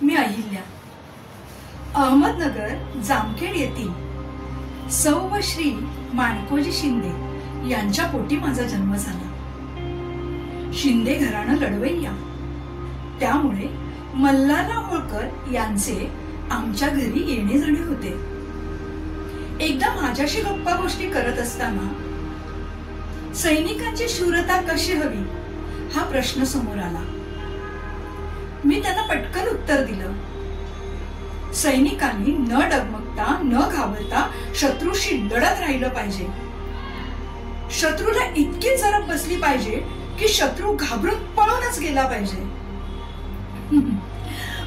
मी अहिल्या, अहमदनगर जामखेड येथील सौ व श्री माणकोजी शिंदे यांच्या पोटी माझा जन्म झाला. शिंदे घराणं लढवय्या, त्यामुळे मल्हारराव होळकर यांचे आमच्या घरी येणे जाणे होते. एकदा माझ्याशी गप्पा गोष्टी करत असताना सैनिकांची शूरता कशी हवी हा प्रश्न समोर आला. मी त्यांना पटकन उत्तर दिलं, सैनिकांनी न डगमगता न घाबरता शत्रूशी लढत राहिलं पाहिजे. शत्रूला इतकी जरब बसली पाहिजे की शत्रू घाबरून पळूनच गेला पाहिजे.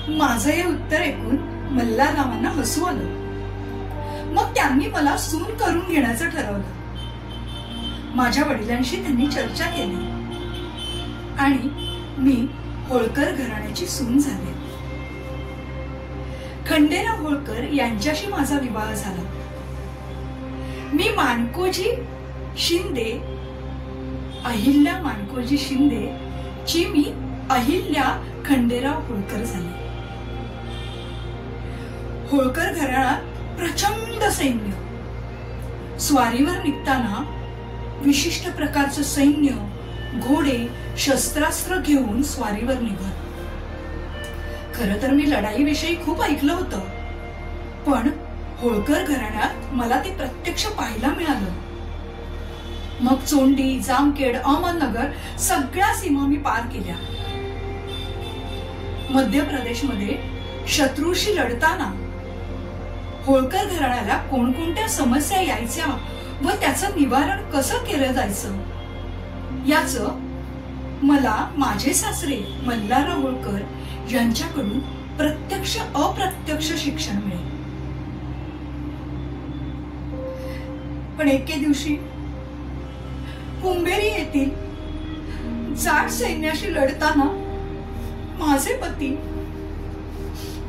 माझं हे उत्तर ऐकून मल्हाररावांना हसू आलं. मग त्यांनी मला सून करून घेण्याचं ठरवलं. माझ्या वडिलांशी त्यांनी चर्चा केली आणि मी होळकर घराण्याची सून झाले. खंडेराव होळकर यांच्याशी माझा विवाह झाला. मी माणकोजी शिंदे, अहिल्या माणकोजी शिंदे ची मी अहिल्या खंडेराव होळकर झाले. होळकर घराण्यात प्रचंड सैन्य. स्वारीवर निघताना विशिष्ट प्रकारचं सैन्य, घोडे, शस्त्रास्त्र घेऊन स्वारीवर निघत. खरं तर मी लढाईविषयी खूप ऐकलं होतं, पण होळकर घराण्यात मला ते प्रत्यक्ष पाहायला मिळालं. मग चोंडी, जामखेड, अहमदनगर सगळ्या सीमा मी पार केल्या. मध्य प्रदेशमध्ये शत्रूशी लढताना होळकर घराण्याला कोणकोणत्या समस्या यायच्या व त्याचं निवारण कसं केलं जायचं याचं मला माझे सासरे मल्हारराव होळकर यांच्याकडून प्रत्यक्ष अप्रत्यक्ष शिक्षण मिळेल. पण एके दिवशी कुंभेरी येथील जाट सैन्याशी लढताना माझे पती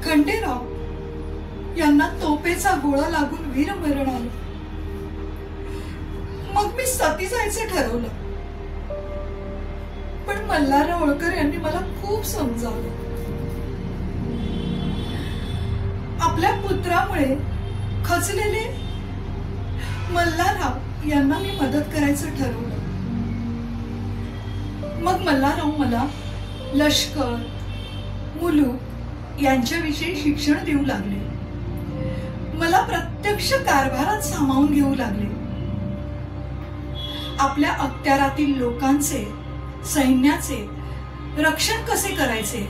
खंडेराव यांना तोफेचा गोळा लागून वीरमरण आले. मग मी सती जायचं ठरवलं, पण मल्हारराव होळकर यांनी मला खूप समजावलं. आपल्या पुत्रामुळे खचलेले मल्हारराव यांना मी मदत करायचं ठरवलं. मग मल्हारराव मला लष्कर, मुलूक यांच्याविषयी शिक्षण देऊ लागले. मला प्रत्यक्ष कारभारात सामावून घेऊ लागले. आपल्या अखत्यारातील लोकांचे, सैन्याचे रक्षण कसे करायचे